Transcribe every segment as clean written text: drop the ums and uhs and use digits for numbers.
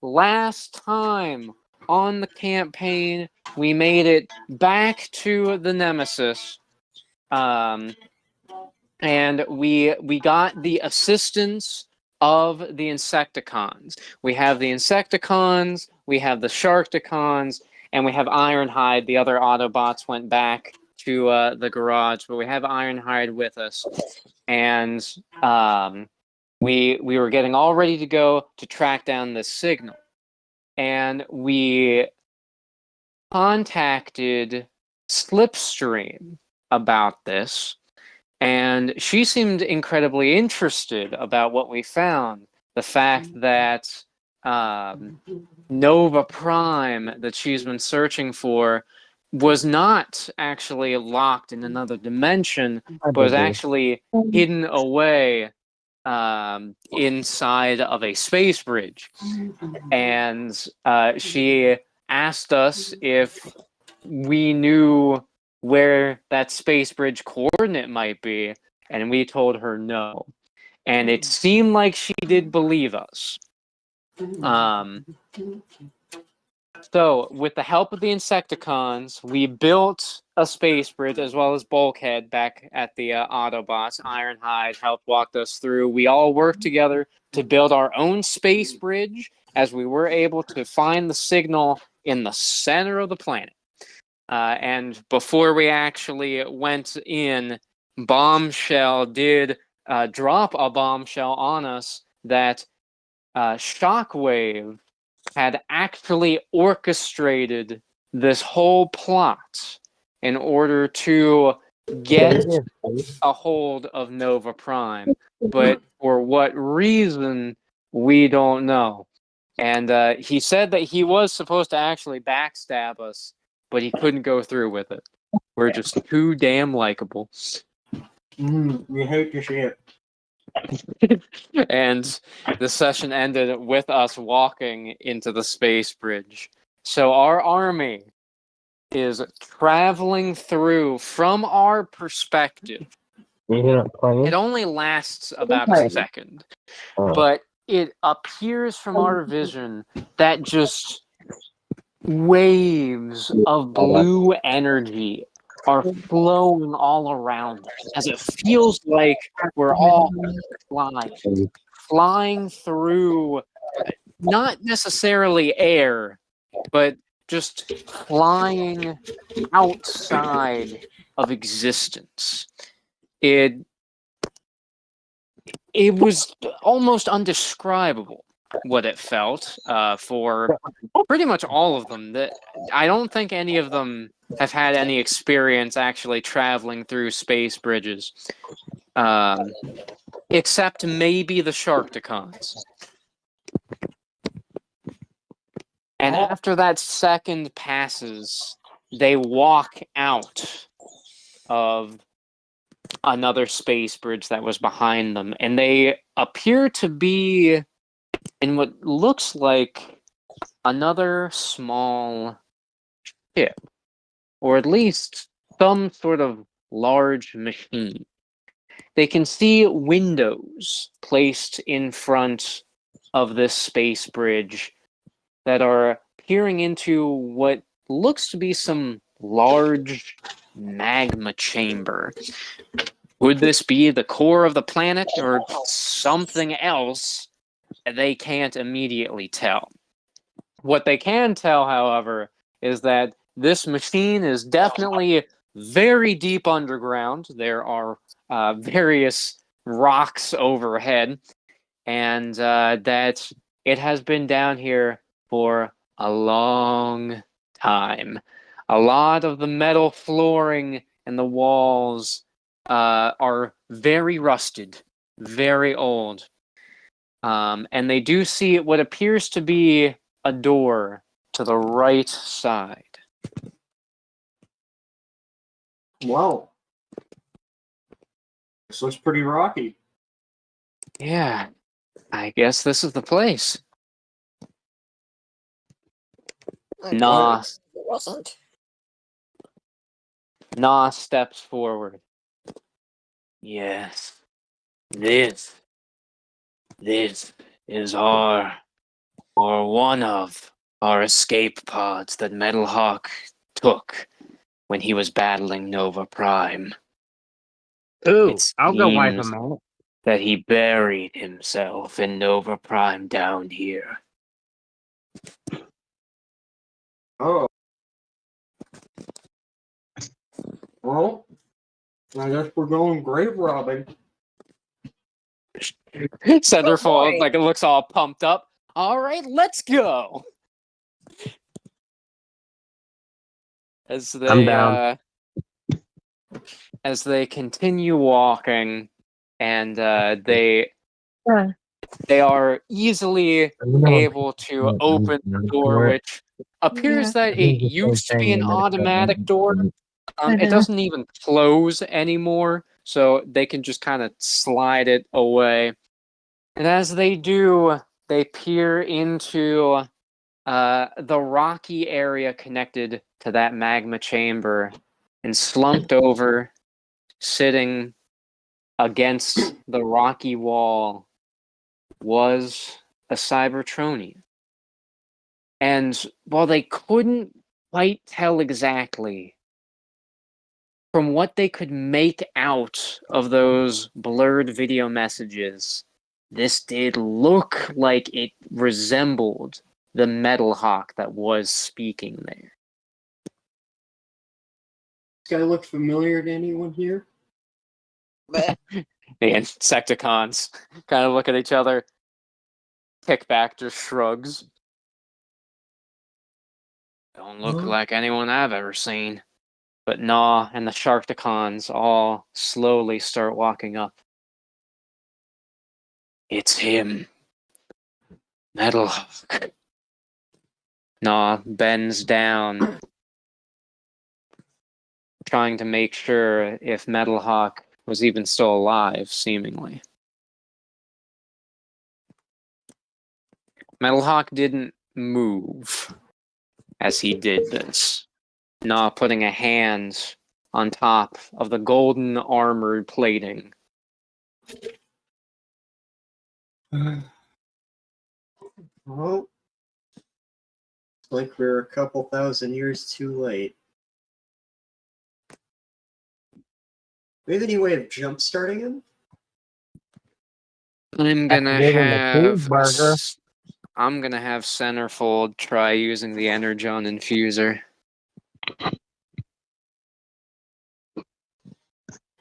last time on the campaign, we made it back to the Nemesis. And we got the assistance of the Insecticons. We have the Insecticons, we have the Sharkticons, and we have Ironhide. The other Autobots went back to the garage, but we have Ironhide with us. And we were getting all ready to go to track down this signal. And we contacted Slipstream about this. And she seemed incredibly interested about what we found. The fact that Nova Prime that she's been searching for was not actually locked in another dimension, but was actually hidden away inside of a space bridge. And she asked us if we knew where that space bridge coordinate might be, and we told her no. And it seemed like she did believe us. So, with the help of the Insecticons, we built a space bridge as well as Bulkhead back at the Autobots. Ironhide helped walk us through. We all worked together to build our own space bridge as we were able to find the signal in the center of the planet. And before we actually went in, Bombshell did drop a bombshell on us that Shockwave had actually orchestrated this whole plot in order to get a hold of Nova Prime. But for what reason, we don't know. And he said that he was supposed to actually backstab us, but he couldn't go through with it. We're just too damn likable. We hate your shit. And the session ended with us walking into the space bridge. So our army is traveling through from our perspective. It only lasts about a second, but it appears from our vision that just waves of blue energy are flowing all around us, as it feels like we're all flying through not necessarily air, but just flying outside of existence. It was almost undescribable what it felt for pretty much all of them. I don't think any of them have had any experience actually traveling through space bridges, except maybe the Sharkticons. And after that second passes, they walk out of another space bridge that was behind them, and they appear to be in what looks like another small ship, or at least some sort of large machine. They can see windows placed in front of this space bridge that are peering into what looks to be some large magma chamber. Would this be the core of the planet or something else? They can't immediately tell. What they can tell, however, is that this machine is definitely very deep underground. There are various rocks overhead, and that it has been down here for a long time. A lot of the metal flooring and the walls are very rusted, very old. And they do see what appears to be a door to the right side. Wow. This looks pretty rocky. Yeah, I guess this is the place. Nah. It wasn't. Nah steps forward. Yes. This is our or one of our escape pods that Metalhawk took when he was battling Nova Prime. Ooh, It I'll go wipe seems him out. that he buried himself in Nova Prime down here. Oh. Well, I guess we're going grave robbing. Centerfold, boy. like, it looks all pumped up. All right, let's go. As I'm they down. as they continue walking, and they are easily able to open the door, which appears that it used to be an automatic door. It doesn't even close anymore, so they can just kind of slide it away. And as they do, they peer into the rocky area connected to that magma chamber, and slumped over, sitting against the rocky wall, was a Cybertronian. And while they couldn't quite tell exactly, from what they could make out of those blurred video messages, this did look like it resembled the Metalhawk that was speaking there. This guy look familiar to anyone here? But The Insecticons kind of look at each other. Kickback just shrugs. Don't look Huh? like anyone I've ever seen. But Gnaw and the Sharkticons all slowly start walking up. It's him. Metalhawk. Gnaw bends down, trying to make sure if Metalhawk was even still alive, seemingly. Metalhawk didn't move as he did this. Gnaw putting a hand on top of the golden armored plating. Well, it's like we're a couple thousand years too late. We have any way of jump starting him? I'm gonna Give him a have cheeseburger. I'm gonna have Centerfold try using the Energon infuser.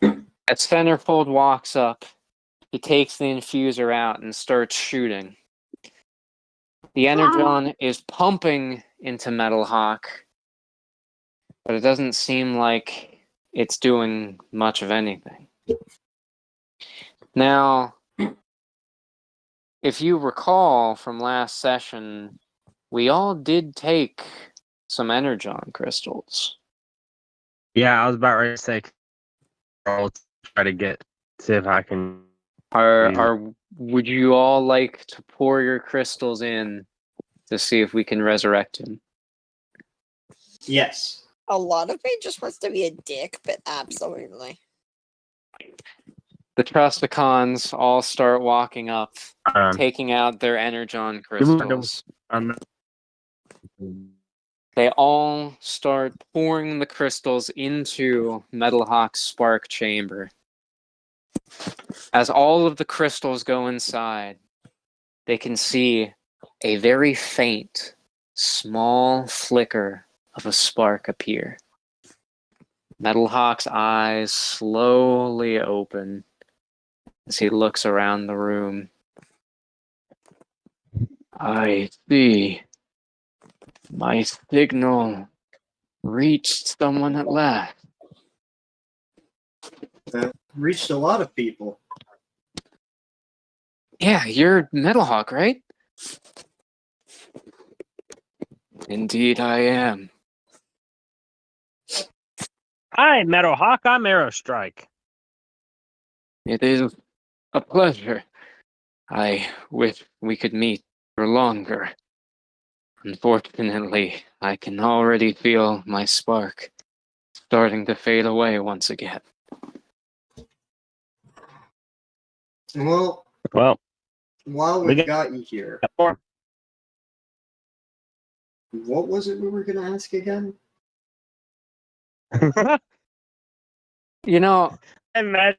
As Centerfold walks up, he takes the infuser out and starts shooting. The Energon is pumping into Metalhawk, but it doesn't seem like it's doing much of anything. Now, if you recall from last session, we all did take some Energon crystals. Yeah, I was about ready to say I'll try to see if I can. Would you all like to pour your crystals in to see if we can resurrect him? Yes. a lot of me just wants to be a dick, but absolutely. The Trusticons all start walking up, Um, taking out their Energon Give me my crystals. I'm They all start pouring the crystals into Metalhawk's spark chamber. As all of the crystals go inside, they can see a very faint, small flicker of a spark appear. Metalhawk's eyes slowly open as he looks around the room. I see. My signal reached someone at last. Reached a lot of people. Yeah, you're Metalhawk, right? Indeed I am. Hi, Metal Hawk. I'm Aerostrike. It is a pleasure. I wish we could meet for longer. Unfortunately, I can already feel my spark starting to fade away once again. Well, Well, while We we've get- got you here, What was it we were gonna ask again? You know, Imagine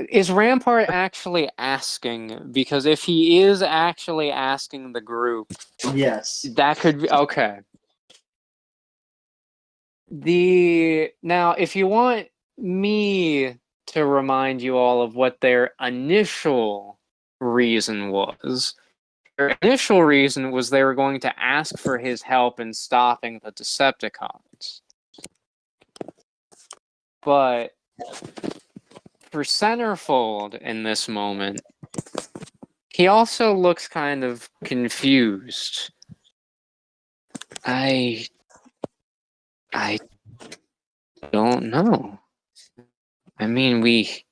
is Rampart actually asking? Because if he is actually asking the group, Yes. that could be okay. Now, if you want me to remind you all of what their initial reason was, their initial reason was they were going to ask for his help in stopping the Decepticons. But for Centerfold in this moment, he also looks kind of confused. I don't know. I mean, we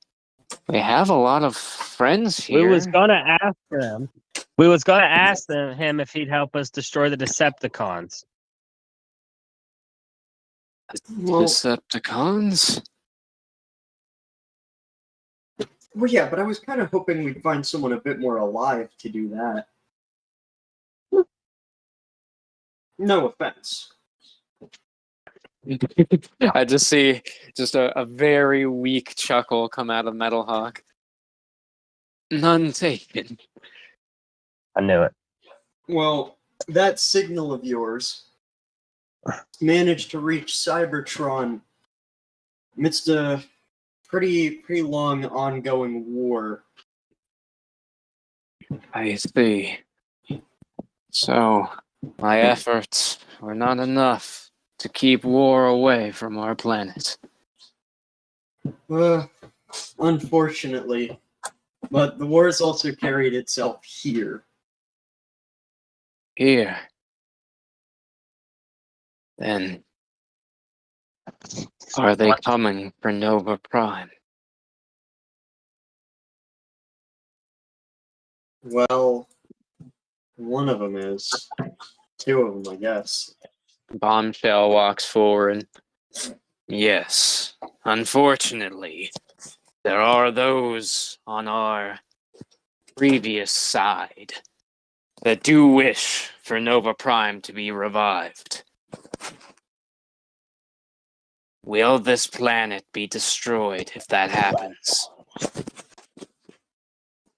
have a lot of friends we here. was gonna ask them. We was gonna ask him if he'd help us destroy the Decepticons. Well, Decepticons? yeah, but I was kind of hoping we'd find someone a bit more alive to do that. No offense. I just see a very weak chuckle come out of Metalhawk. None taken. I knew it. Well, that signal of yours managed to reach Cybertron amidst a pretty long ongoing war. I see. So, my efforts were not enough to keep war away from our planet. Unfortunately. But the war has also carried itself here. Here. Then, are they coming for Nova Prime? Well, one of them is. Two of them, I guess. Bombshell walks forward. Yes, unfortunately, there are those on our previous side that do wish for Nova Prime to be revived. Will this planet be destroyed if that happens?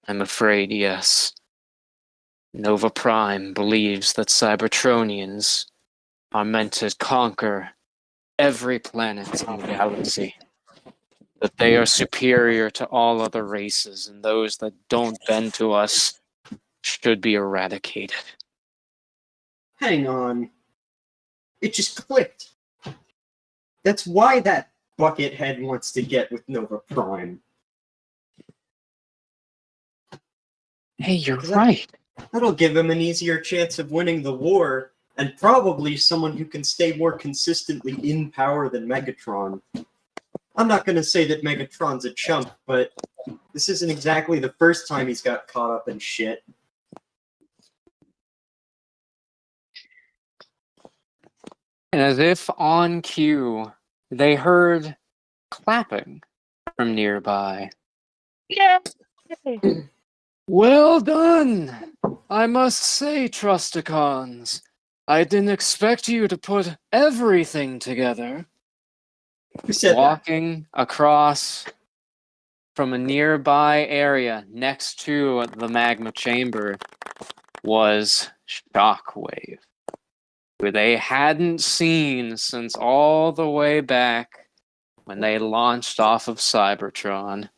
I'm afraid yes. Nova Prime believes that Cybertronians are meant to conquer every planet in the galaxy. That they are superior to all other races, and those that don't bend to us should be eradicated. Hang on. It just clicked. That's why that Buckethead wants to get with Nova Prime. Hey, you're right. That'll give him an easier chance of winning the war, and probably someone who can stay more consistently in power than Megatron. I'm not going to say that Megatron's a chump, but this isn't exactly the first time he's got caught up in shit. And as if on cue, they heard clapping from nearby. Yeah. Well done! I must say, Trusticons, I didn't expect you to put everything together. Who said that? Walking across from a nearby area next to the magma chamber was Shockwave, who they hadn't seen since all the way back when they launched off of Cybertron.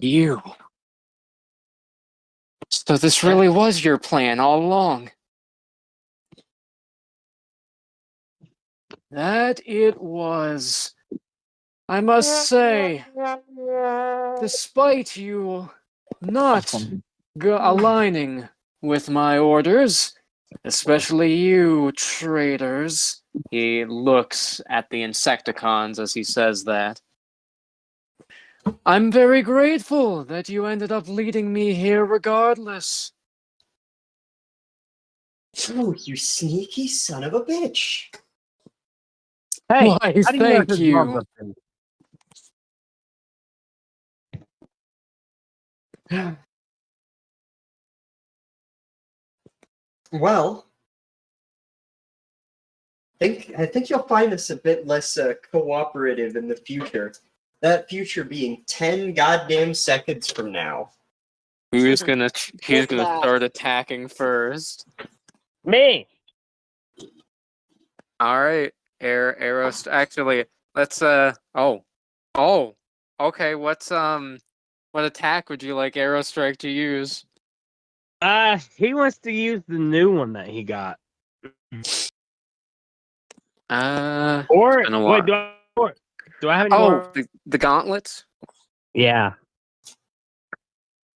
You. So this really was your plan all along. That it was. I must say, despite you not aligning with my orders, especially you traitors, he looks at the Insecticons as he says that. I'm very grateful that you ended up leading me here regardless. Oh, you sneaky son of a bitch. Hey, Why, how do you know thank his you. mom's up there? Well, I think you'll find us a bit less cooperative in the future. That future being 10 goddamn seconds from now. Who's gonna Look at that. start attacking first? Me. All right, Arrows. Actually, let's okay. What attack would you like Arrow Strike to use? He wants to use the new one that he got. Or been a while. wait, do I have any more? The gauntlets. Yeah,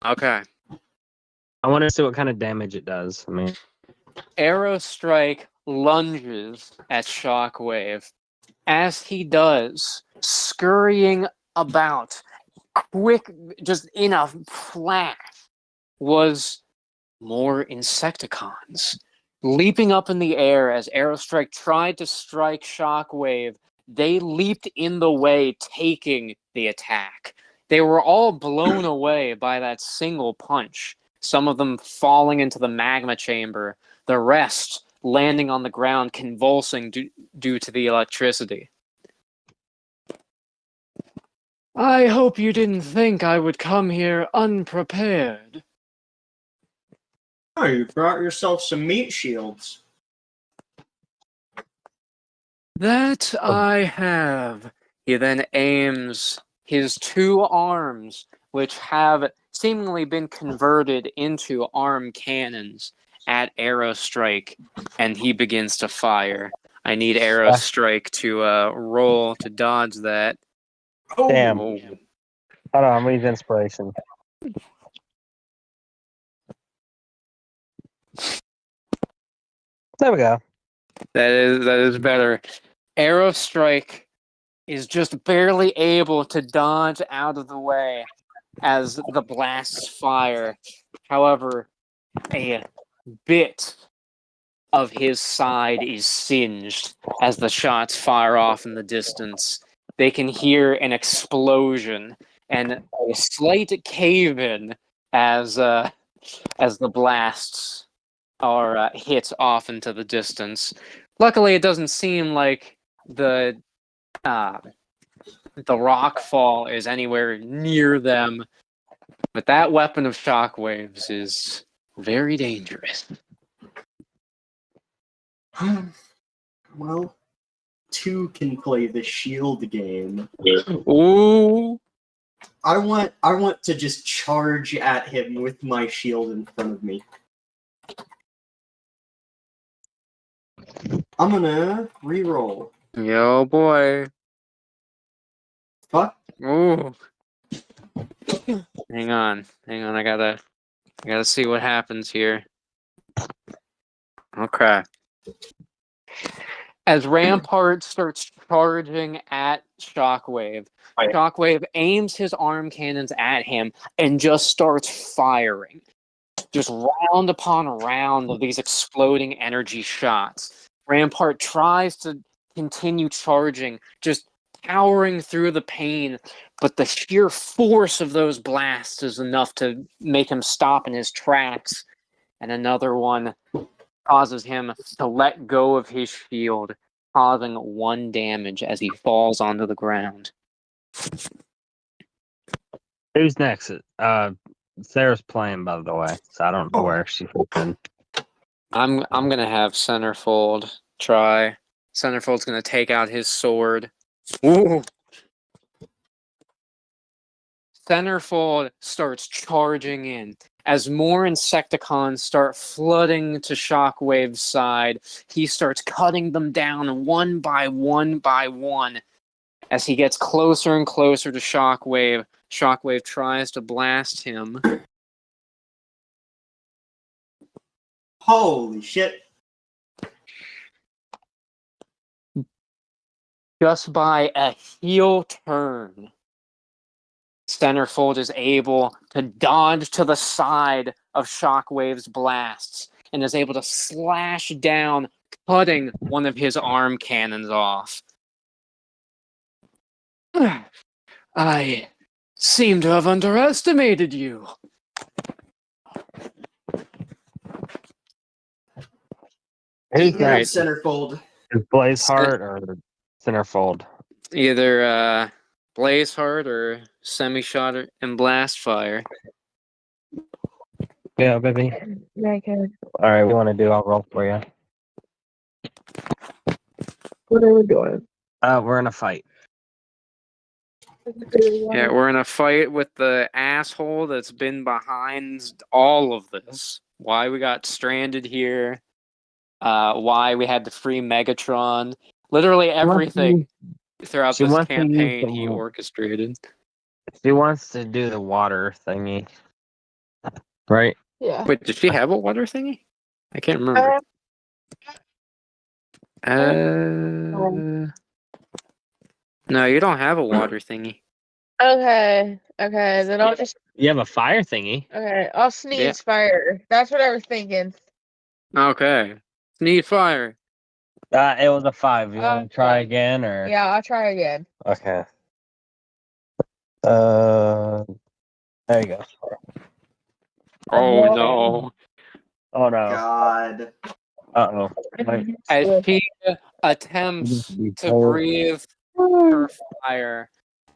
Okay. I want to see what kind of damage it does. I mean, Arrow Strike lunges at Shockwave. As he does, scurrying about, quick, just in a flash, was more Insecticons. Leaping up in the air as Arrow Strike tried to strike Shockwave, they leaped in the way, taking the attack. They were all blown away by that single punch, some of them falling into the magma chamber, the rest landing on the ground, convulsing due to the electricity. I hope you didn't think I would come here unprepared. Oh, you brought yourself some meat shields. That I have. He then aims his two arms, which have seemingly been converted into arm cannons, at Arrow Strike, and he begins to fire. I need Arrow Strike to roll to dodge that. Oh, Damn. Oh. hold on, I'm reading inspiration. There we go. That is better. Arrow Strike is just barely able to dodge out of the way as the blasts fire. However, a bit of his side is singed as the shots fire off in the distance. They can hear an explosion and a slight cave-in as the blasts are hit off into the distance. Luckily, it doesn't seem like the rock fall is anywhere near them, but that weapon of shockwaves is very dangerous. well, two can play the shield game. Ooh. I want to just charge at him with my shield in front of me. I'm gonna re-roll. Yo, boy. Fuck. Ooh. Hang on. I gotta see what happens here. Okay. As Rampart starts charging at Shockwave, Shockwave aims his arm cannons at him and just starts firing. Just round upon round of these exploding energy shots. Rampart tries to continue charging, just powering through the pain, but the sheer force of those blasts is enough to make him stop in his tracks. And another one causes him to let go of his shield, causing 1 damage as he falls onto the ground. Who's next? Sarah's playing, by the way, so I don't know where she fits in. I'm gonna have Centerfold try. Centerfold's gonna take out his sword. Ooh. Centerfold starts charging in. As more Insecticons start flooding to Shockwave's side, he starts cutting them down one by one. As he gets closer and closer to Shockwave, Shockwave tries to blast him. Holy shit. Just by a heel turn, Centerfold is able to dodge to the side of Shockwave's blasts and is able to slash down, cutting one of his arm cannons off. I seem to have underestimated you. Who's Yeah, next? centerfold. Is Blazeheart or Centerfold? Either Blazeheart or Semi-Shot and Blastfire. Yeah, baby. Yeah, good. All right, what do you want to do? I'll roll for you. What are we doing? We're in a fight. Yeah, we're in a fight with the asshole that's been behind all of this. Why we got stranded here. Why we had to free Megatron. Literally everything throughout she this wants to use campaign the he wall. orchestrated. She wants to do the water thingy. Right? Yeah. Wait, did she have a water thingy? I can't remember. No, you don't have a water thingy. Okay. Okay. Then I'll just. You have a fire thingy. Okay. I'll sneeze fire. That's what I was thinking. Okay. Need fire. It was a 5. You want to try Okay. again or? Yeah, I'll try again. Okay. There you go. Oh no. Oh no. God. Uh-oh. As she attempts to breathe her fire,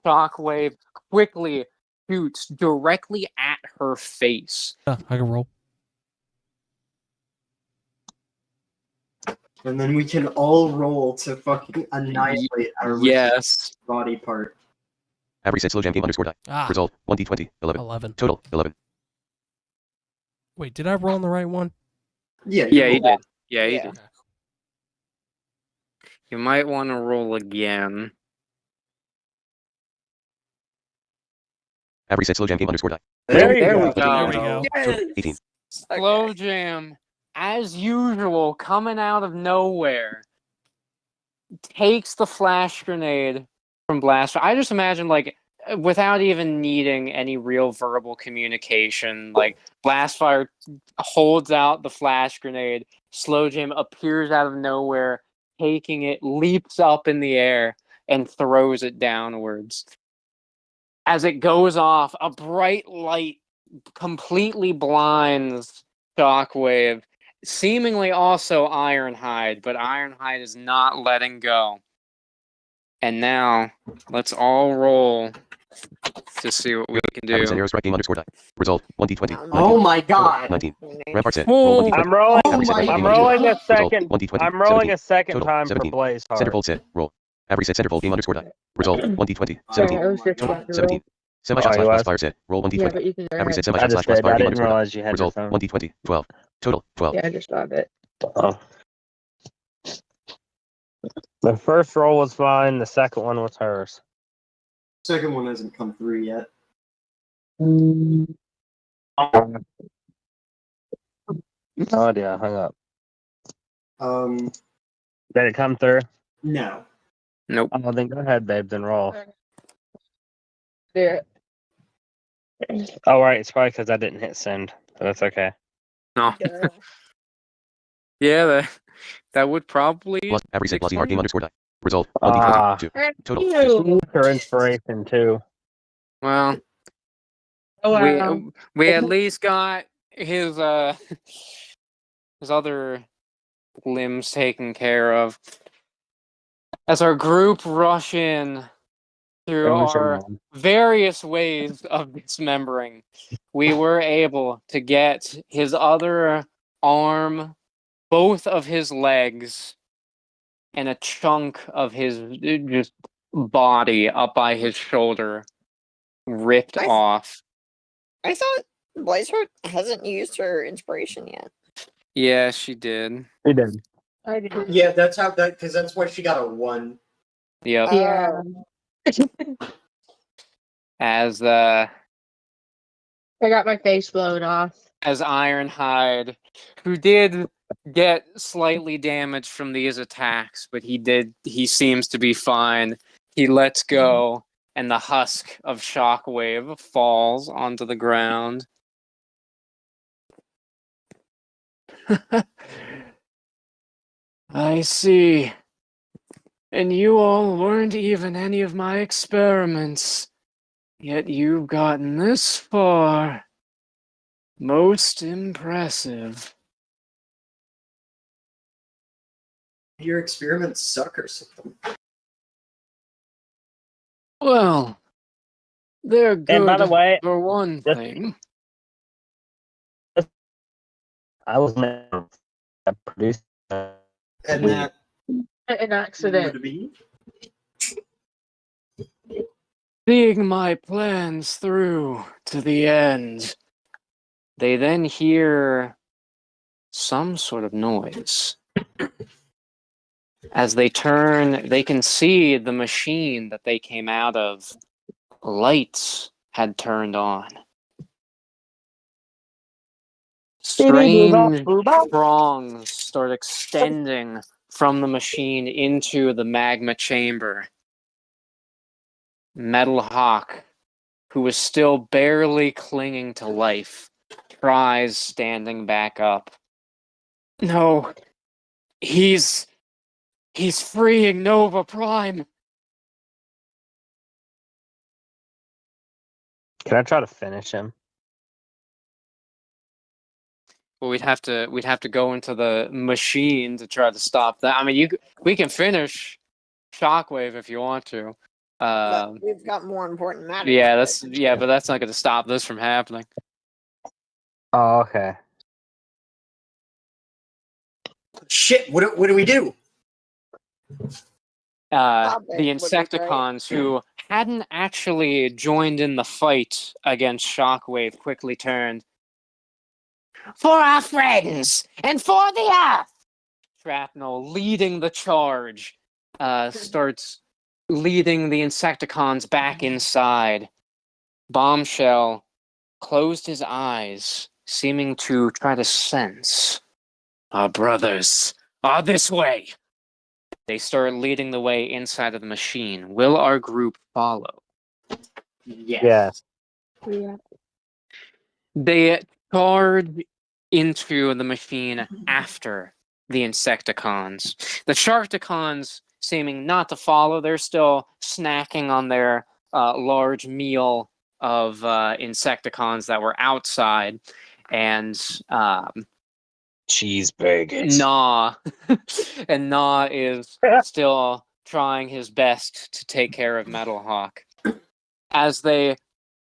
Shockwave quickly shoots directly at her face. I can roll. And then we can all roll to fucking annihilate our Yes. body part. Average set slow jam game underscore die. Ah, Result 1d20 11. 11. Total 11. Wait, did I roll on the right one? Yeah, Yeah, you roll. did. Yeah, you Yeah. did. You might want to roll again. Average set slow jam game underscore die. There you we go. There we go. Total 18. Slow Jam, as usual, coming out of nowhere, takes the flash grenade from Blaster. I just imagine, like, without even needing any real verbal communication, like, Blastfire holds out the flash grenade, Slow Jam appears out of nowhere, taking it, leaps up in the air, and throws it downwards. As it goes off, a bright light completely blinds Shockwave, seemingly also Ironhide, but Ironhide is not letting go. And now, let's all roll to see what we can Average set do. arrow strike game underscore die. Result 1d20 Oh 19. my god. 19. Rampart set. Roll 1d20. I'm rolling. Average set my right game I'm underscore rolling die. a second. Result 1d20. I'm rolling 17. a second Total time 17. for Blazeheart. Centerfold set. Roll. Average set centerfold game underscore die. Result 1d20 Sorry, 17. I was just Total about to 17. roll. Semi Oh, shot you slash was? blast fire set. Roll 1d20. Yeah, but you can go Average set ahead. semi I shot just slash blast did. I fire game didn't underscore die. realize you had your Result phone. 1d20 12. Total 12. Yeah, I just got it. Oh. The first roll was fine. The second one was hers. Second one hasn't come through yet. No idea. Hung up. Did it come through? No. Nope. Oh, then go ahead, babe. Then roll. There. Oh, right. It's probably because I didn't hit send. But that's okay. No. Yeah, that would probably. Plus average set plus explain game it. underscore die. Result Ah. 1d20 2. Total Ew. For inspiration, too. Well, Oh, wow. we at least got his his other limbs taken care of. As our group rush in through That was your our mom. various ways of dismembering, we were able to get his other arm, both of his legs, and a chunk of his just body up by his shoulder ripped I- off. I thought Blazer hasn't used her inspiration yet. Yeah, she did. He did. I did. Yeah, that's how that because that's why she got a 1. Yep. Yeah. As I got my face blown off. Ironhide, who did get slightly damaged from these attacks, but he seems to be fine. He lets go, and the husk of Shockwave falls onto the ground. I see. And you all weren't even any of my experiments. Yet you've gotten this far. Most impressive. your experiments suck or something. Well, they're good And by the way, for one just- thing. I was a producer. And We- that An accident. would be Seeing my plans through to the end, they then hear some sort of noise. As they turn, they can see the machine that they came out of. Lights had turned on. Strange prongs start extending from the machine into the magma chamber. Metal Hawk, who is still barely clinging to life, tries standing back up. No, he's freeing Nova Prime. Can I try to finish him? Well, we'd have to go into the machine to try to stop that. I mean, we can finish Shockwave if you want to. But we've got more important matters. Yeah, to but that's not going to stop this from happening. Oh, okay. shit. What do we do? The would be Insecticons, who hadn't actually joined in the fight against Shockwave, quickly turned. For our friends and for the Earth! Shrapnel, leading the charge, starts leading the Insecticons back inside. Bombshell closed his eyes, seeming to try to sense. Our brothers are this way! They start leading the way inside of the machine. Will our group follow? Yes. Yeah. They charge into the machine after the Insecticons. The Sharkticons seeming not to follow. They're still snacking on their large meal of Insecticons that were outside. And Cheeseburgers. Nah. And Nah is still trying his best to take care of Metal Hawk. As they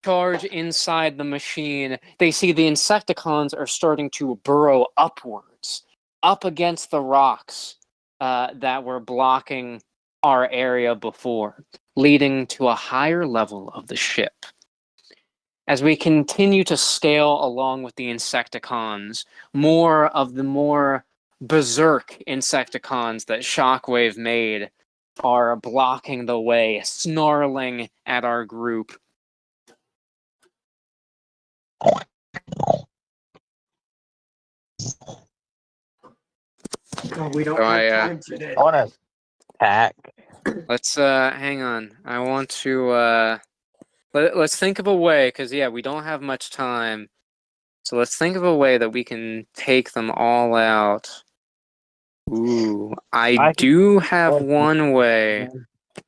charge inside the machine, they see the Insecticons are starting to burrow upwards, up against the rocks that were blocking our area before, leading to a higher level of the ship. As we continue to scale along with the Insecticons, more of the more berserk Insecticons that Shockwave made are blocking the way, snarling at our group. Oh, we don't So have time today. I want to attack. Let's hang on. I want to let's think of a way, because yeah, we don't have much time. So let's think of a way that we can take them all out. Ooh, I do have one way,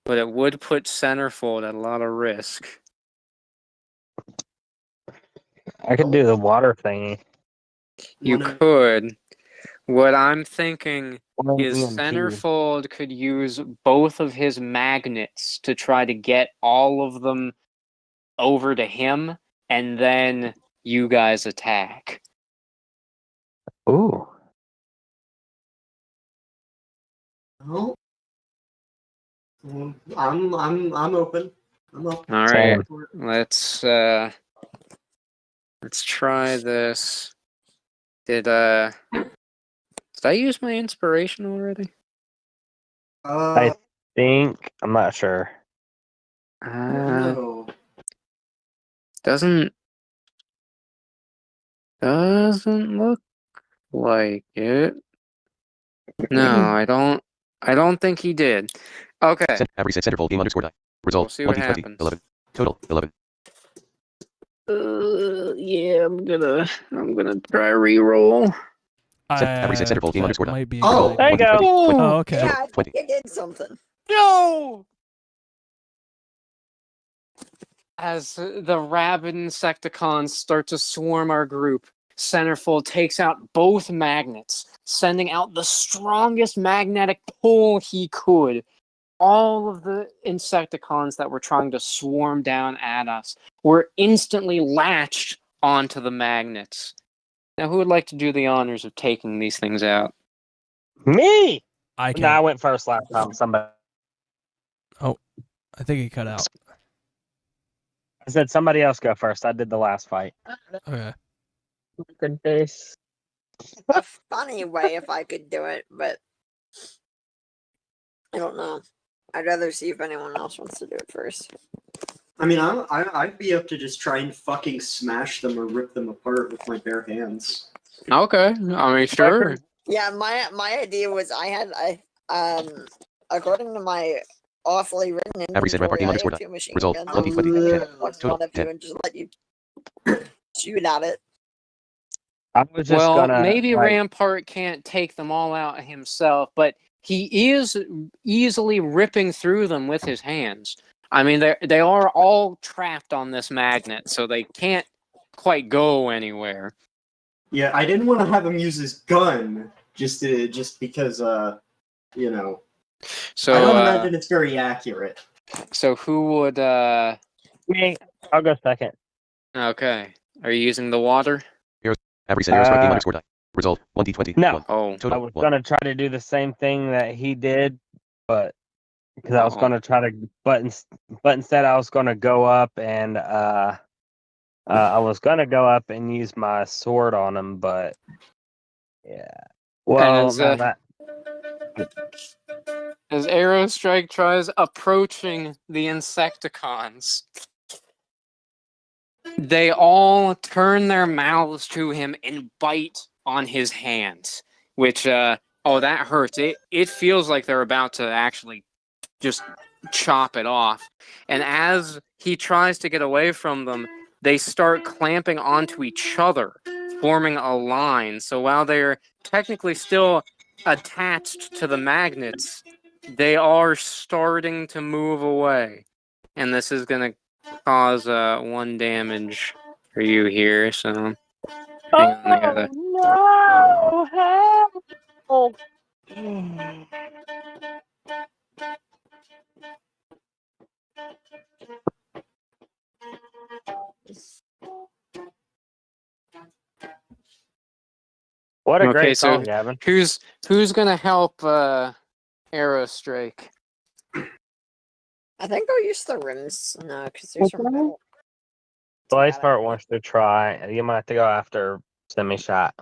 but it would put Centerfold at a lot of risk. I could do the water thingy. You Wanna- could. What I'm thinking is EMP. Centerfold could use both of his magnets to try to get all of them over to him, and then you guys attack. Ooh. Oh. I'm open. I'm up. All right, Same. let's try this. Did I use my inspiration already? I think I'm not sure. No. Doesn't look like it. No, I don't think he did. Okay. Average centerfold game underscore die. Result We'll see what 2020 happens. 11. Total 11. Yeah, I'm gonna try re-roll. Average centerfold game That underscore die. might be a Oh, good There you idea. go. Oh, okay. Yeah, I think 20. it did something. No! As the rabid Insecticons start to swarm our group, Centerfold takes out both magnets, sending out the strongest magnetic pull he could. All of the Insecticons that were trying to swarm down at us were instantly latched onto the magnets. Now, who would like to do the honors of taking these things out? Me. I No, I can. went first last time. Somebody. I think he cut out. I said somebody else go first. I did the last fight. Okay. Good face. A funny way if I could do it, but I don't know. I'd rather see if anyone else wants to do it first. I mean, I'd be up to just try and fucking smash them or rip them apart with my bare hands. Okay, I mean, sure. Yeah, my idea was according to my awfully written Average set inventory, rep I underscore have die. 2 machine Result, guns. 2020, I'm 10. gonna watch Total, one of 10. you and just let you shoot at it. I was just Well, gonna maybe like, Rampart can't take them all out himself, but he is easily ripping through them with his hands. I mean, they are all trapped on this magnet, so they can't quite go anywhere. Yeah, I didn't want to have him use his gun just because you know. So, I don't imagine it's very accurate. so who would? me. I'll go second. Okay, are you using the water? Average set arrow game underscore die. Result, 1d20. No. 1. Oh, I Total, was 1. gonna try to do the same thing that he did, but because I was Oh. gonna try to, but instead I was gonna go up and I was gonna go up and use my sword on him, but yeah. Well, As, no, that as Aerostrike tries approaching the Insecticons, they all turn their mouths to him and bite on his hands, which, that hurts. It feels like they're about to actually just chop it off. And as he tries to get away from them, they start clamping onto each other, forming a line. So while they're technically still attached to the magnets, they are starting to move away. And this is going to cause 1 damage for you here. So hang on, I gotta... no, help! What a Okay, great so song, Gavin. who's gonna help Aerostrike? I think I'll use the rims. No, because there's some metal. Blaze Part wants to try. You might have to go after Semi Shot.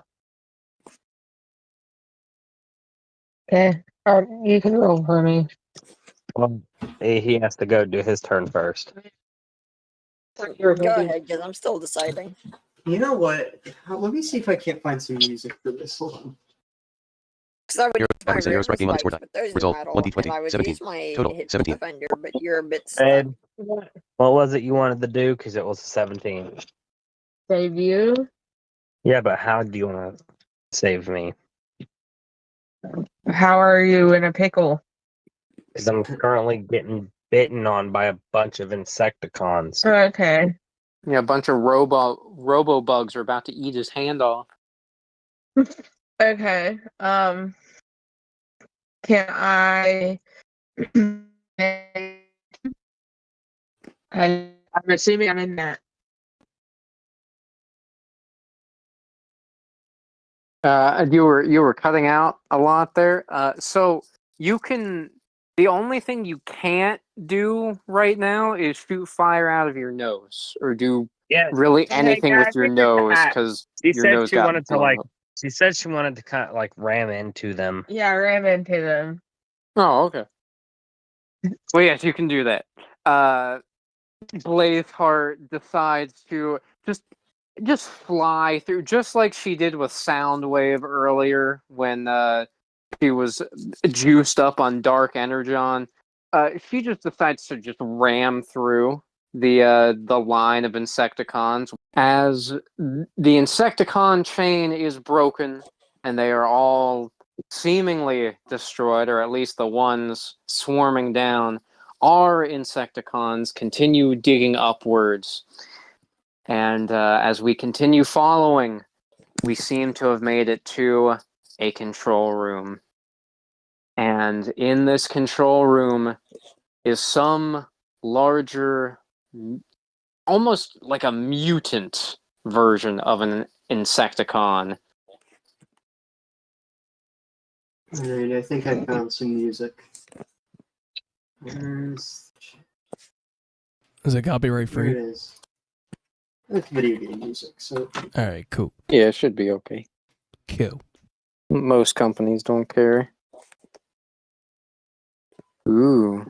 Okay. Or you can roll for me. Well, he has to go do his turn first. Go ahead, because I'm still deciding. You know what? Let me see if I can't find some music for this. Hold on. Because I would use my Average set arrow rims game underscore spikes, die. but those are Result, metal, 1d20, and I would 17. use my Total, hit 17. defender, but you're a bit stuck. Ed, what was it you wanted to do? Because it was a 17. Save you. Yeah, but how do you want to save me? How are you in a pickle? Because I'm currently getting bitten on by a bunch of Insecticons. Okay. Yeah, a bunch of robo bugs are about to eat his hand off. Okay. Can I? I'm assuming I'm in that. You were cutting out a lot there. So you can. The only thing you can't do right now is shoot fire out of your nose or do Yeah, really Okay, anything with guys, your get your nose hat. because she your said nose she got wanted to blown like. up. She said she wanted to kind of like ram into them. Yeah, I ran into them. Oh, okay. Well, yes, you can do that. Blazeheart decides to just fly through, just like she did with Soundwave earlier when she was juiced up on Dark Energon. She just decides to just ram through the line of Insecticons as the Insecticon chain is broken and they are all seemingly destroyed, or at least the ones swarming down. Our Insecticons continue digging upwards. And as we continue following, we seem to have made it to a control room. And in this control room is some larger, almost like a mutant version of an Insecticon. Alright, I think I found some music. Is it copyright Here it free? is. It's video game music, so All right, cool. Yeah, it should be okay. Cool. Most companies don't care. Ooh.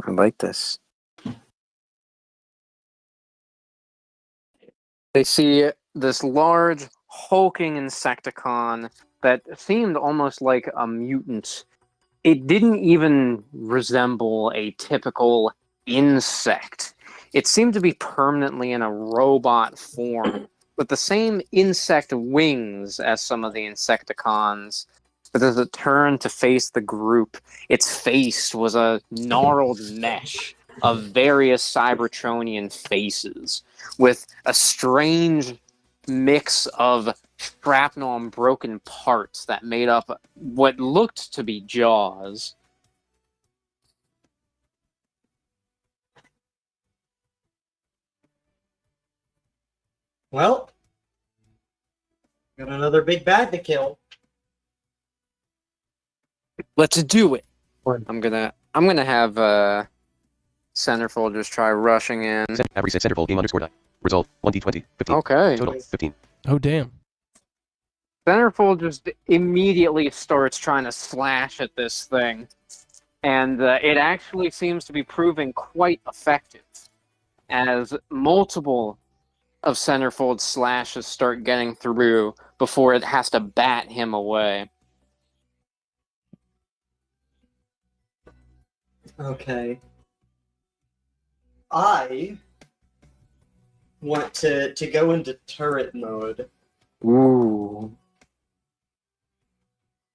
I like this. They see this large, hulking Insecticon that seemed almost like a mutant. It didn't even resemble a typical insect. It seemed to be permanently in a robot form, with the same insect wings as some of the Insecticons. But as it turned to face the group, its face was a gnarled mesh of various Cybertronian faces, with a strange mix of shrapnel and broken parts that made up what looked to be jaws. well, got another big bad to kill. Let's do it. What? I'm gonna have Centerfold just try rushing in. Have reset centerfold game underscore die. Result 1d20. 15. Okay. Total 15. Oh, damn. Centerfold just immediately starts trying to slash at this thing, and it actually seems to be proving quite effective, as multiple of Centerfold's slashes start getting through before it has to bat him away. Okay. I want to go into turret mode. Ooh.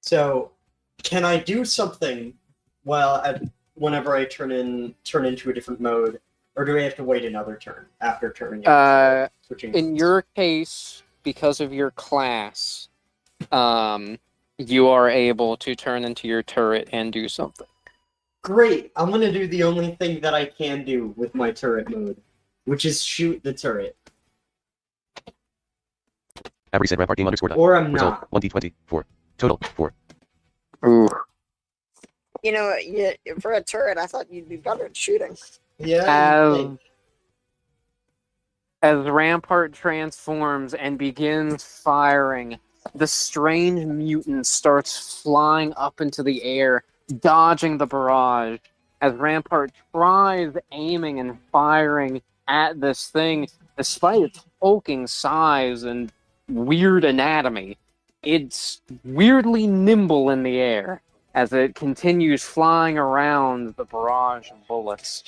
So, can I do something whenever I turn into a different mode, or do I have to wait another turn after turning? Switching. In your case, because of your class, you are able to turn into your turret and do something. Great. I'm gonna do the only thing that I can do with my turret mode, which is shoot the turret. Have reset rampart game underscore die. Or I'm Result not. 1d20. 4. Total 4. Ooh. You know, for a turret, I thought you'd be better at shooting. Yeah. you think. As Rampart transforms and begins firing, the strange mutant starts flying up into the air, dodging the barrage. As Rampart tries aiming and firing at this thing, despite its hulking size and weird anatomy, it's weirdly nimble in the air as it continues flying around the barrage of bullets.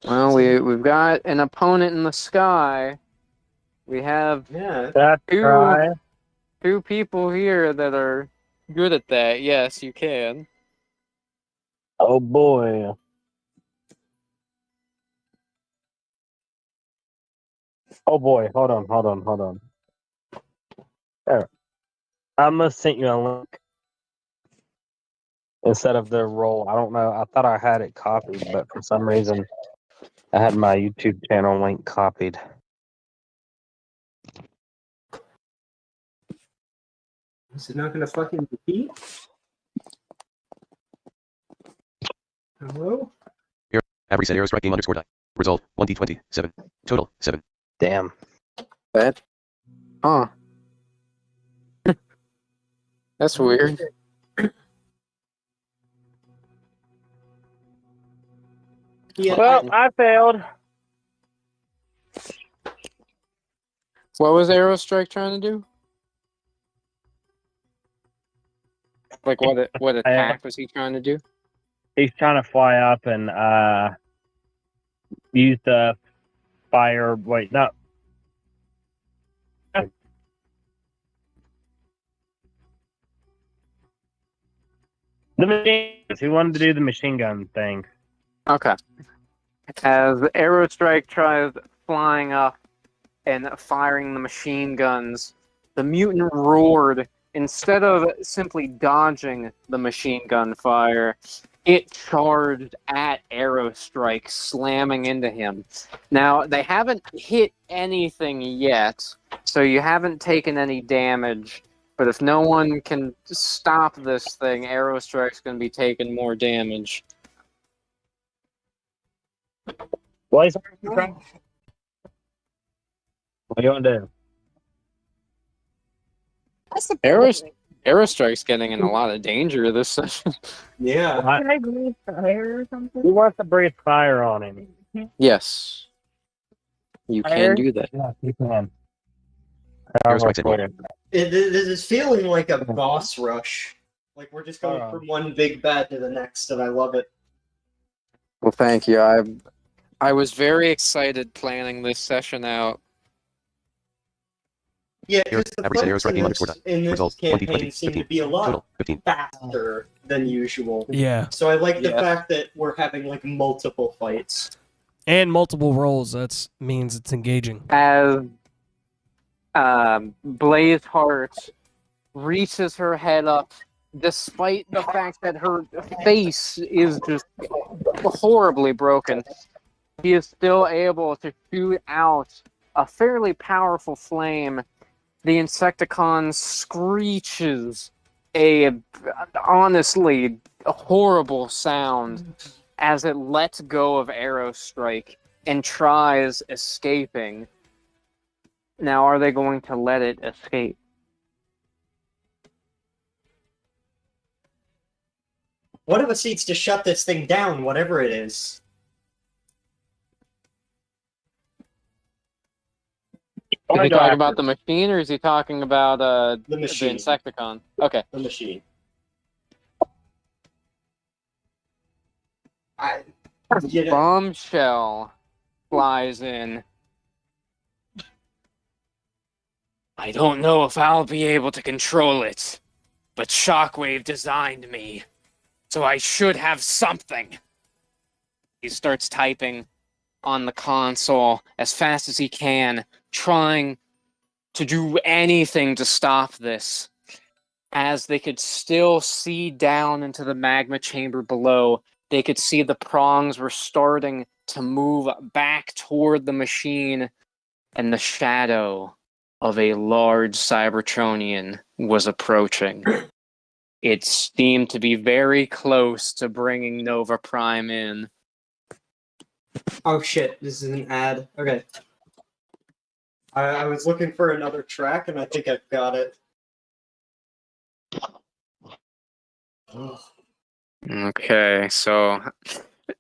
Well, we've got an opponent in the sky. We have Yeah. That's Two- right. two people here that are good at that. Yes, you can. Oh boy. Oh boy. Hold on. There. I must sent you a link instead of the roll. I don't know. I thought I had it copied, but for some reason I had my YouTube channel link copied. Is it not gonna fucking repeat? Hello? Have reset arrow strike game underscore die. Result 1d20. 7. Total 7. Damn. That? Huh. That's weird. Yeah. Well, I failed. What was Aerostrike trying to do? Like what attack was he trying to do? He's trying to fly up and use the fire. Wait, no. The machine. He wanted to do the machine gun thing. Okay. As Aerostrike tries flying up and firing the machine guns, the mutant roared. Instead of simply dodging the machine gun fire, it charged at Aerostrike, slamming into him. Now, they haven't hit anything yet, so you haven't taken any damage. But if no one can stop this thing, Aerostrike's going to be taking more damage. Blaze, what are you gonna do? That's the Aeros- problem. Aerostrike's getting in a lot of danger this session. Yeah. Can I breathe fire or something? Who wants to breathe fire on him? Yes. You can Fire? do that. Yeah, you can. Aerostrike's in one. It is feeling like a boss rush. Like we're just going from one big bad to the next, and I love it. Well, thank you. I was very excited planning this session out. Yeah, Here, because the adversary fights striking in underscore this, dot. in this Result, campaign 2020, seem to 15. be a lot Total, 15. faster than usual. Yeah, So I like the Yeah. fact that we're having like multiple fights. and multiple rolls. That means it's engaging. As Blazeheart reaches her head up, despite the fact that her face is just horribly broken, she is still able to shoot out a fairly powerful flame. The Insecticon screeches a honestly horrible sound as it lets go of Aerostrike and tries escaping. Now, are they going to let it escape? One of us needs to shut this thing down, whatever it is. Is he talking about the machine, or is he talking about The the machine. Insecticon? Okay. The machine. You know, Bombshell flies in. I don't know if I'll be able to control it, but Shockwave designed me, so I should have something. He starts typing on the console as fast as he can, trying to do anything to stop this. As they could still see down into the magma chamber below, they could see the prongs were starting to move back toward the machine, and the shadow of a large Cybertronian was approaching. It seemed to be very close to bringing Nova Prime in. oh shit, this is an ad. Okay. I was looking for another track, and I think I've got it. Ugh. Okay, so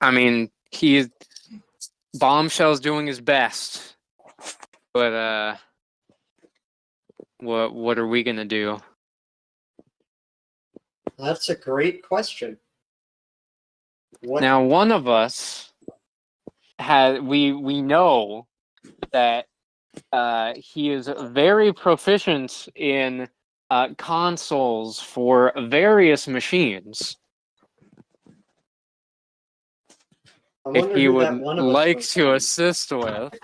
I mean, Bombshell's doing his best, but what are we gonna do? That's a great question. What? Now, one of us we know that he is very proficient in consoles for various machines. I If wonder he who that would one of us like was. to assist with,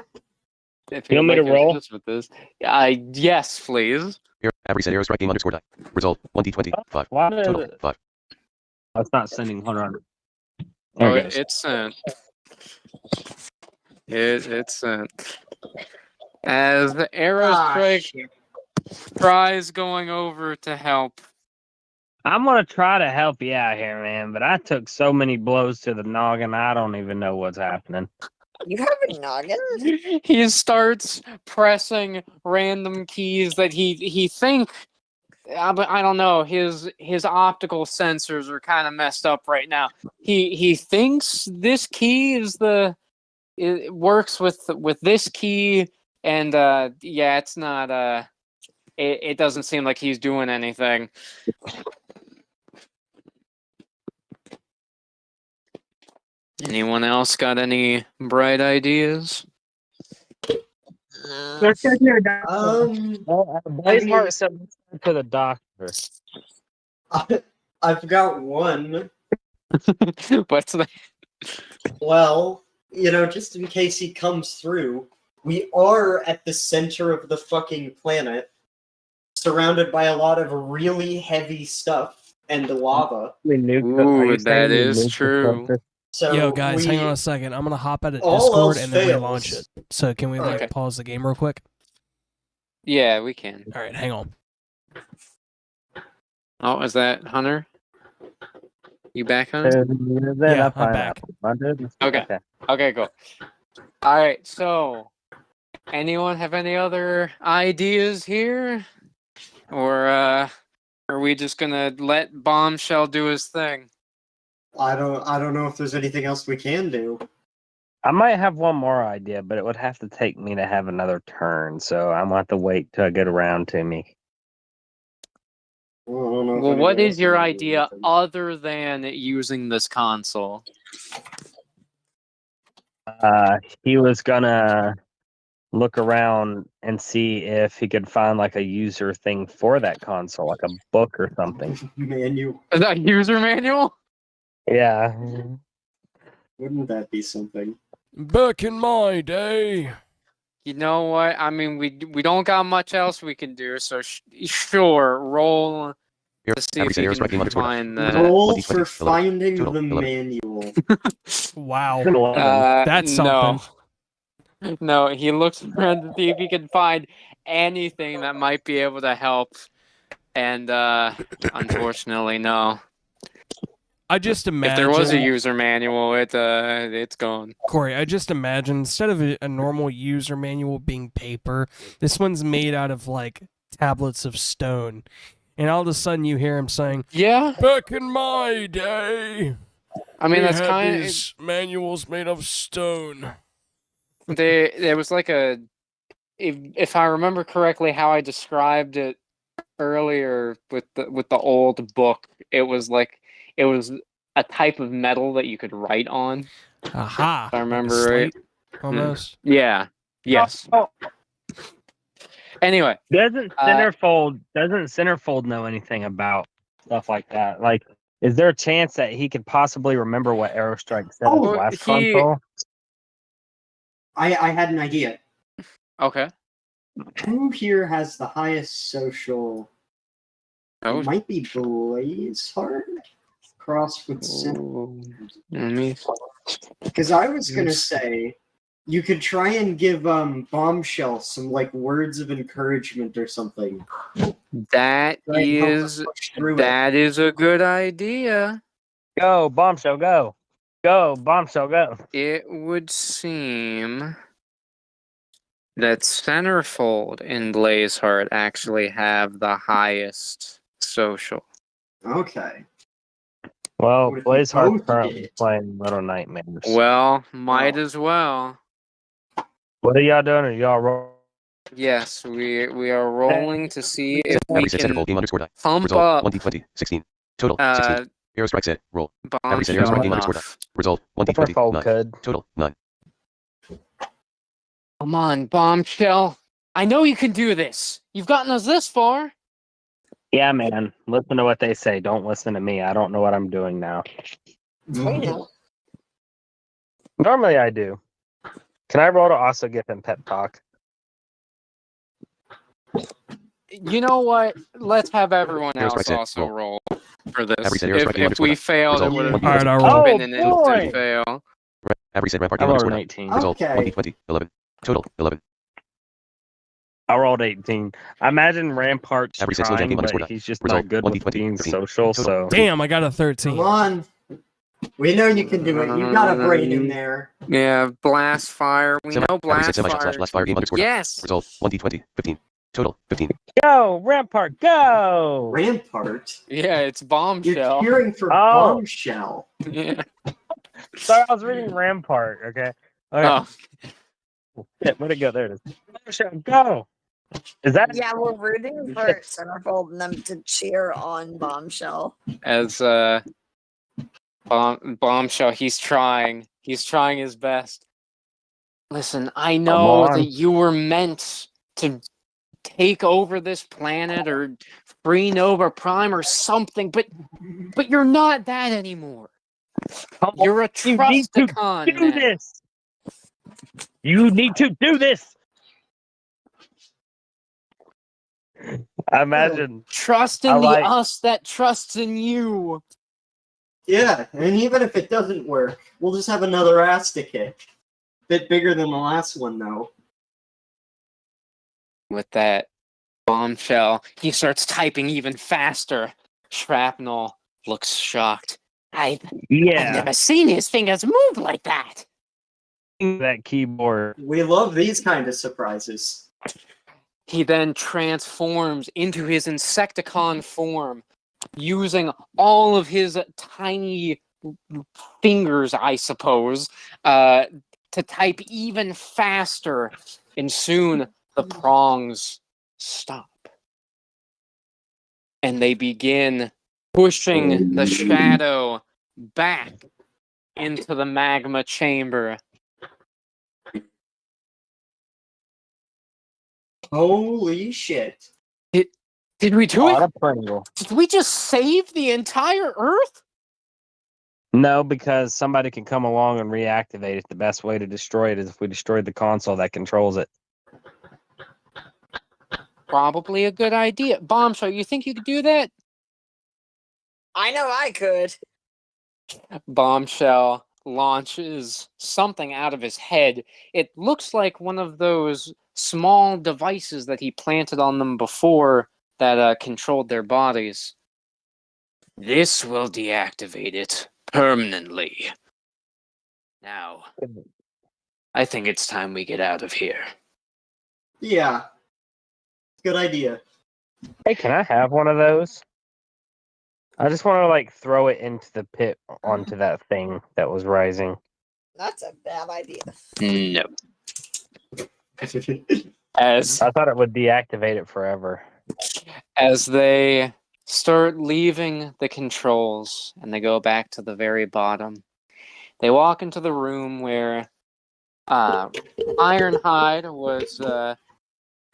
if You want me to roll? assist with this, yes, please. Here, adversary arrow striking underscore die. Result, 1d20, 5. Why does Total, it? 5. That's not sending. Hold on. Oh, There it goes. it's sent. It's sent. As the Aerostrike shit. tries going over to help. I'm gonna try to help you out here, man, but I took so many blows to the noggin, I don't even know what's happening. You have a noggin? He starts pressing random keys that he think, but I don't know. His optical sensors are kind of messed up right now. He thinks this key it works with this key, and yeah, it's not. It doesn't seem like he's doing anything. Anyone else got any bright ideas? Blazeheart said to the doctor. I've got one. What's that? Well, just in case he comes through, we are at the center of the fucking planet, surrounded by a lot of really heavy stuff and lava. We nuked the- are Ooh, you saying that we is nuked the true. surface? So Yo, guys, hang we- on a second. I'm gonna hop out of all Discord else and then fails. relaunch it. So can we Okay. pause the game real quick? Yeah, we can. All right, hang on. Oh, is that Hunter? You back, Hunter? Yeah, I'm back. Okay. Okay, cool. All right, so anyone have any other ideas here? Or are we just gonna let Bombshell do his thing? I don't know if there's anything else we can do. I might have one more idea, but it would have to take me to have another turn, so I'm gonna have to wait till I get around to me. I don't know if Well, what anybody is else your can do idea anything. other than using this console? He was gonna look around and see if he could find like a user thing for that console, like a book or something. Menu? Is that user manual? Yeah. Wouldn't that be something? Back in my day. You know what? I mean, we don't got much else we can do, so sure, roll Here, to see average if set you error striking can underscore. find Roll 20, for 11. finding Total, the 11. manual. Wow. That's no. No, he looks around to see if he can find anything that might be able to help, and unfortunately, no. I just If imagine. there was a user manual, it's gone. Corey, I just imagine instead of a normal user manual being paper, this one's made out of like tablets of stone. And all of a sudden you hear him saying, Yeah, "Back in my day, I mean we that's had kind of these manuals made of stone." there was like if I remember correctly how I described it earlier with the old book, it was a type of metal that you could write on. Aha! If I like a remember slate, right. almost. Yeah. Yes. Oh, Anyway, doesn't Centerfold know anything about stuff like that? Like, is there a chance that he could possibly remember what Aerostrike said on the Oh, last he- console? I had an idea. okay. Who here has the highest social? Oh, It might be Blazeheart. Cross with Center. let me. Because I was gonna say you could try and give Bombshell some like words of encouragement or something. That Try and help her is push through it. that is a good idea. Go, Bombshell, go. Go, Bombshell, go. It would seem that Centerfold and Blazeheart actually have the highest social. Okay. Well, What if you Blazeheart's both currently did? playing Little Nightmares. Well, might Oh. as well. What are y'all doing? Are y'all roll? Yes, we are rolling to see if we Average set can centerfold game underscore die. pump Result up 1d20 16. Total 16. Aerostrike set roll. Average set Bombshell aerostrike game underscore die. enough. Result 1d20 Centerfold 9. could. Total 9. Come on, Bombshell. I know you can do this. You've gotten us this far. Yeah, man. Listen to what they say. Don't listen to me. I don't know what I'm doing now. We know. Normally I do. Can I roll to also give him pep talk? You know what? Let's have everyone Aerostrike else set, also roll for this. Every set aerostrike game If we underscore failed, it Result would have 1d20. Alright, I'll roll. been an Oh, boy. instant fail. Average set rampart I game rolled underscore an die. 18. Result Okay. 1d20 11. Total 11. I rolled 18. I imagine Rampart's Every six low trying, game underscore but die. he's just Result, not good 1d20, with being 15. social, Total. so... Damn, I got a 13. Come on. We know you can do it. You got a brain in there. Yeah, blast fire. We know Every blast set semi fire. slash fire game underscore die. Yes. Result 1d20 15. Total 15. Go, Rampart, go! Rampart. Yeah, it's You're Bombshell. cheering for Oh. Bombshell. Yeah. Sorry, I was reading Rampart, okay? Okay. Oh, Shit, where'd it go? There it is. Bombshell, go! Is that... Yeah, we're rooting for Centerfold and them to cheer on Bombshell. as Bombshell, he's trying. He's trying his best. Listen, I know on. that you were meant to take over this planet or free Nova Prime or something, but you're not that anymore. You're a You need to Trusticon do now. this. You need to do this. I imagine. Trust in I the like- us that trusts in you. Yeah, and even if it doesn't work, we'll just have another ass to kick. Bit bigger than the last one, though. With that bombshell, he starts typing even faster. Shrapnel looks shocked. I've Yeah, never seen his fingers move like that. that keyboard. We love these kind of surprises. He then transforms into his Insecticon form, using all of his tiny fingers, I suppose, to type even faster. And soon the prongs stop. And they begin pushing the shadow back into the magma chamber. Holy shit. Did we do What it? a Pringle. Did we just save the entire Earth? No, because somebody can come along and reactivate it. The best way to destroy it is if we destroyed the console that controls it. Probably a good idea. Bombshell, you think you could do that? I know I could. Bombshell launches something out of his head. It looks like one of those small devices that he planted on them before that controlled their bodies. This will deactivate it permanently. Now, I think it's time we get out of here. Yeah. Good idea. Hey, can I have one of those? I just want to like throw it into the pit onto that thing that was rising. That's a bad idea. No. As I thought it would deactivate it forever. as they start leaving the controls and they go back to the very bottom, they walk into the room where Ironhide was,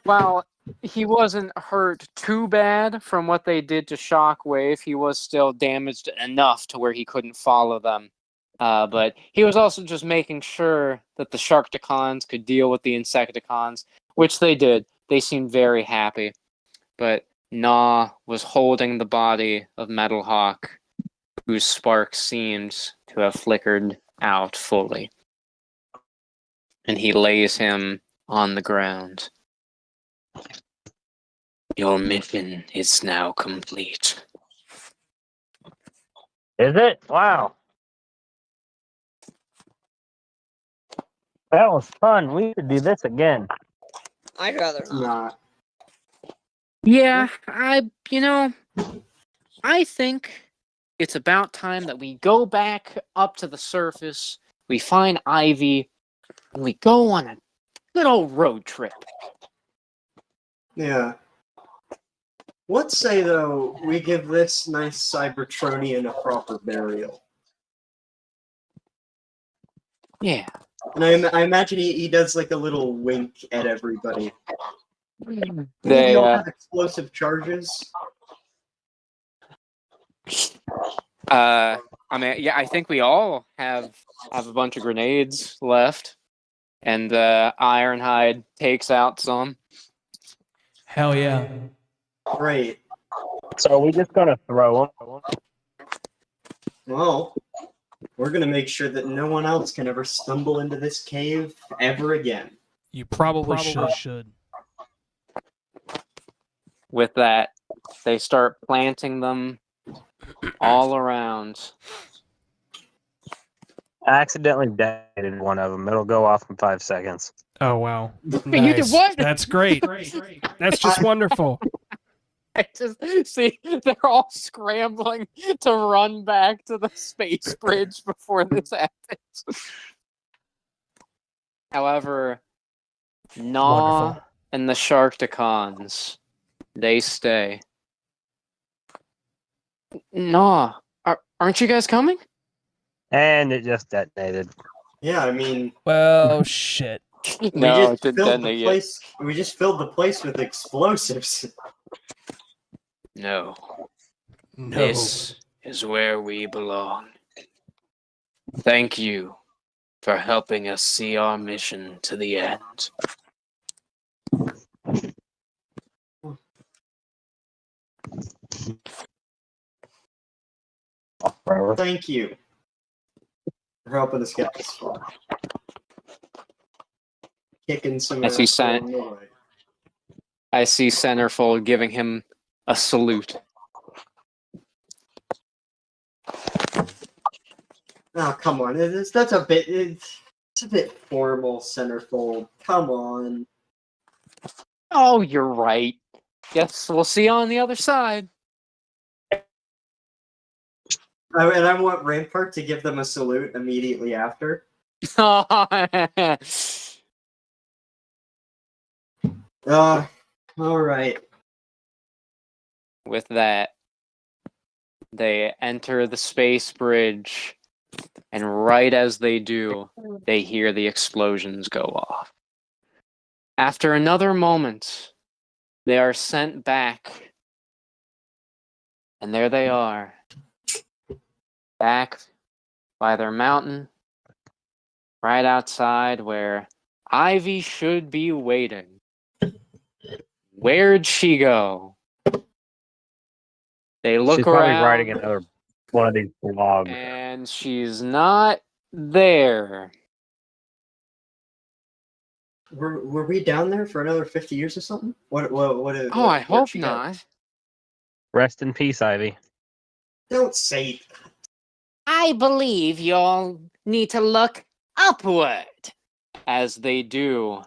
well, he wasn't hurt too bad from what they did to Shockwave. He was still damaged enough to where he couldn't follow them. But he was also just making sure that the Sharkticons could deal with the Insecticons, which they did. They seemed very happy. But Gnaw was holding the body of Metalhawk, whose spark seemed to have flickered out fully. And he lays him on the ground. Your mission is now complete. Is it? Wow. That was fun. We should do this again. I'd rather not. Not. Yeah, I think it's about time that we go back up to the surface, we find Ivy, and we go on a good old road trip. Yeah. Let's say, though, we give this nice Cybertronian a proper burial. Yeah. And I imagine he does like a little wink at everybody. They, all have explosive charges. I mean, yeah, I think we all have a bunch of grenades left, and Ironhide takes out some. Hell yeah. Great. So are we just gonna throw them? Well, we're gonna make sure that no one else can ever stumble into this cave ever again. You probably should. With that, they start planting them all around. I accidentally detonated one of them. It'll go off in 5 seconds. Oh wow. You did Nice. what? That's great. That's just wonderful. I just see they're all scrambling to run back to the space bridge before this happens. However, Gnaw Wonderful. and the Sharkticons, they stay. Gnaw, aren't you guys coming? And it just detonated. Yeah, I mean, Well, shit. No, it just didn't filled the detonate yet. place. We just filled the place with explosives. No, No. this is where we belong. Thank you for helping us see our mission to the end. Forever. Thank you for helping us get this far. Kicking some As he ass sang- along the way. I see Centerfold giving him a salute. Oh, come on. That's a bit. It's a bit formal, Centerfold. Come on. Oh, you're right. Guess we'll see you on the other side. And I want Rampart to give them a salute immediately after. All right. With that, they enter the space bridge, and right as they do, they hear the explosions go off. After another moment, they are sent back, and there they are, back by their mountain, right outside where Ivy should be waiting. Where'd she go? They look She's probably around, writing another one of these blogs. and she's not there. Were we down there for another 50 years or something? What Oh, I where'd hope she go? not. Rest in peace, Ivy. Don't say that. I believe you'll need to look upward. As they do,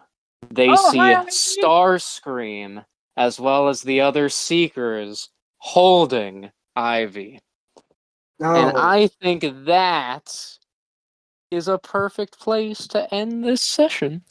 they Oh, see hi, Ivy. Starscream as well as the other Seekers holding Ivy. No. And I think that is a perfect place to end this session.